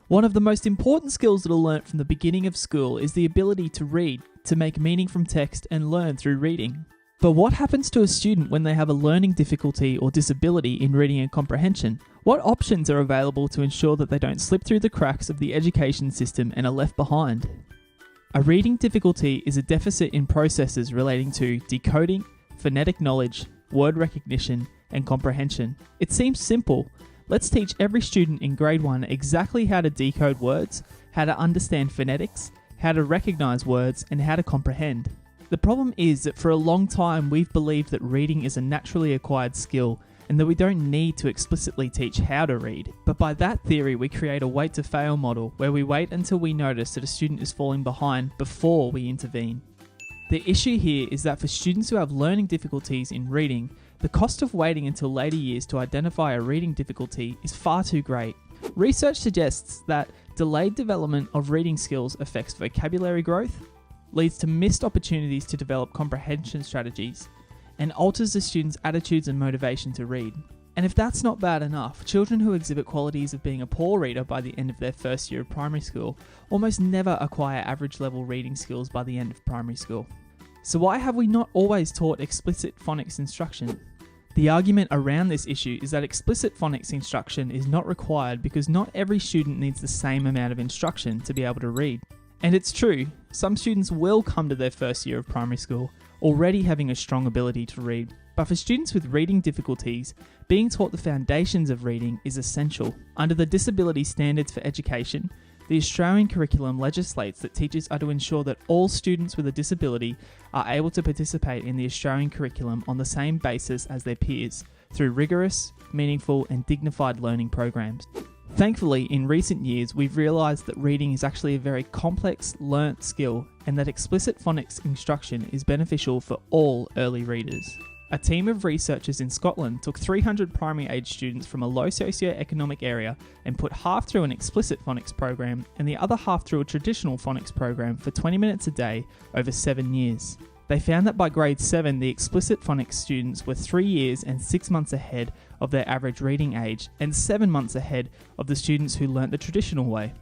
One of the most important skills that are learnt from the beginning of school is the ability to read, to make meaning from text and learn through reading. But what happens to a student when they have a learning difficulty or disability in reading and comprehension? What options are available to ensure that they don't slip through the cracks of the education system and are left behind? A reading difficulty is a deficit in processes relating to decoding, phonetic knowledge, word recognition, and comprehension. It seems simple. Let's teach every student in grade 1 exactly how to decode words, how to understand phonetics, how to recognize words, and how to comprehend. The problem is that for a long time we've believed that reading is a naturally acquired skill and that we don't need to explicitly teach how to read. But by that theory, we create a wait to fail model where we wait until we notice that a student is falling behind before we intervene. The issue here is that for students who have learning difficulties in reading, the cost of waiting until later years to identify a reading difficulty is far too great. Research suggests that delayed development of reading skills affects vocabulary growth, leads to missed opportunities to develop comprehension strategies, and alters the student's attitudes and motivation to read. And if that's not bad enough, children who exhibit qualities of being a poor reader by the end of their first year of primary school almost never acquire average level reading skills by the end of primary school. So why have we not always taught explicit phonics instruction? The argument around this issue is that explicit phonics instruction is not required because not every student needs the same amount of instruction to be able to read. And it's true, some students will come to their first year of primary school already having a strong ability to read. But for students with reading difficulties, being taught the foundations of reading is essential. Under the Disability Standards for Education, the Australian curriculum legislates that teachers are to ensure that all students with a disability are able to participate in the Australian curriculum on the same basis as their peers, through rigorous, meaningful and dignified learning programs. Thankfully, in recent years, we've realised that reading is actually a very complex, learnt skill and that explicit phonics instruction is beneficial for all early readers. A team of researchers in Scotland took 300 primary age students from a low socio-economic area and put half through an explicit phonics program and the other half through a traditional phonics program for 20 minutes a day over 7 years. They found that by grade 7, the explicit phonics students were 3 years and 6 months ahead of their average reading age and 7 months ahead of the students who learnt the traditional way.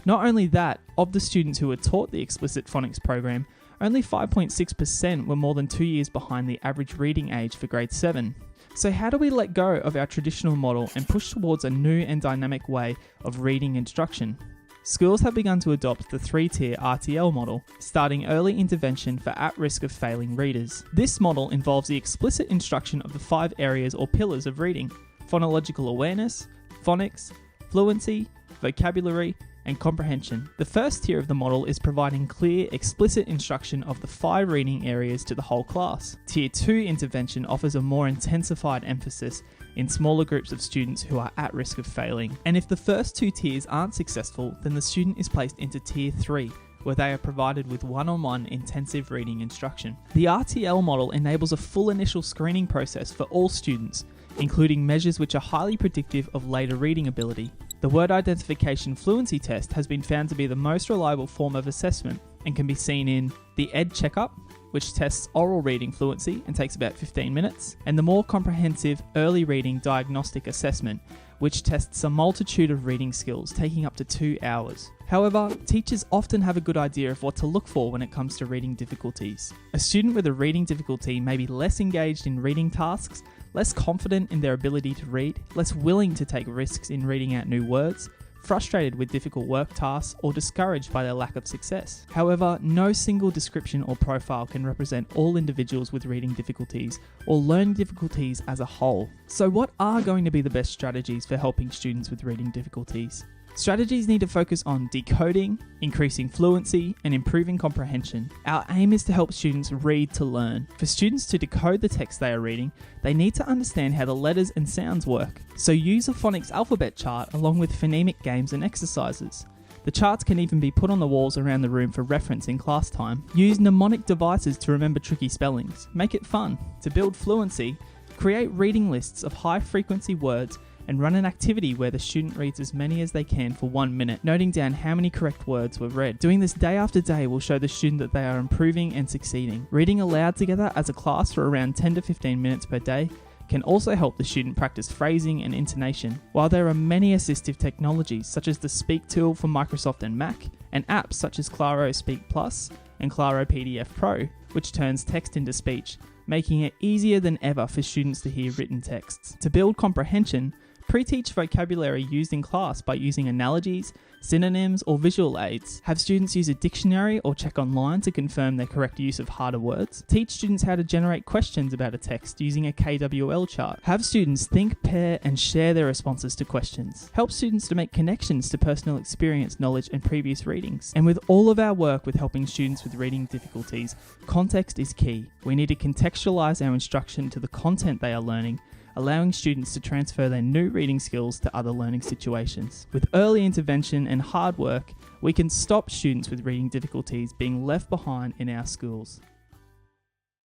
Not only that, of the students who were taught the explicit phonics program, only 5.6% were more than 2 years behind the average reading age for grade 7. So how do we let go of our traditional model and push towards a new and dynamic way of reading instruction? Schools have begun to adopt the 3-tier RTL model, starting early intervention for at-risk of failing readers. This model involves the explicit instruction of the 5 areas or pillars of reading: phonological awareness, phonics, fluency, vocabulary, and comprehension. The first tier of the model is providing clear, explicit instruction of the 5 reading areas to the whole class. Tier 2 intervention offers a more intensified emphasis in smaller groups of students who are at risk of failing. And if the first 2 tiers aren't successful, then the student is placed into Tier 3, where they are provided with one-on-one intensive reading instruction. The RTL model enables a full initial screening process for all students, including measures which are highly predictive of later reading ability. The word identification fluency test has been found to be the most reliable form of assessment and can be seen in the ED Checkup, which tests oral reading fluency and takes about 15 minutes, and the more comprehensive early reading diagnostic assessment, which tests a multitude of reading skills, taking up to 2 hours. However, teachers often have a good idea of what to look for when it comes to reading difficulties. A student with a reading difficulty may be less engaged in reading tasks, less confident in their ability to read, less willing to take risks in reading out new words, frustrated with difficult work tasks, or discouraged by their lack of success. However, no single description or profile can represent all individuals with reading difficulties or learning difficulties as a whole. So what are going to be the best strategies for helping students with reading difficulties? Strategies need to focus on decoding, increasing fluency, and improving comprehension. Our aim is to help students read to learn. For students to decode the text they are reading, they need to understand how the letters and sounds work. So use a phonics alphabet chart along with phonemic games and exercises. The charts can even be put on the walls around the room for reference in class time. Use mnemonic devices to remember tricky spellings. Make it fun. To build fluency, create reading lists of high-frequency words and run an activity where the student reads as many as they can for 1 minute, noting down how many correct words were read. Doing this day after day will show the student that they are improving and succeeding. Reading aloud together as a class for around 10 to 15 minutes per day can also help the student practice phrasing and intonation. While there are many assistive technologies such as the Speak tool for Microsoft and Mac, and apps such as Claro Speak Plus and Claro PDF Pro, which turns text into speech, making it easier than ever for students to hear written texts. To build comprehension, pre-teach vocabulary used in class by using analogies, synonyms, or visual aids. Have students use a dictionary or check online to confirm their correct use of harder words. Teach students how to generate questions about a text using a KWL chart. Have students think, pair, and share their responses to questions. Help students to make connections to personal experience, knowledge, and previous readings. And with all of our work with helping students with reading difficulties, context is key. We need to contextualize our instruction to the content they are learning, allowing students to transfer their new reading skills to other learning situations. With early intervention and hard work, we can stop students with reading difficulties being left behind in our schools.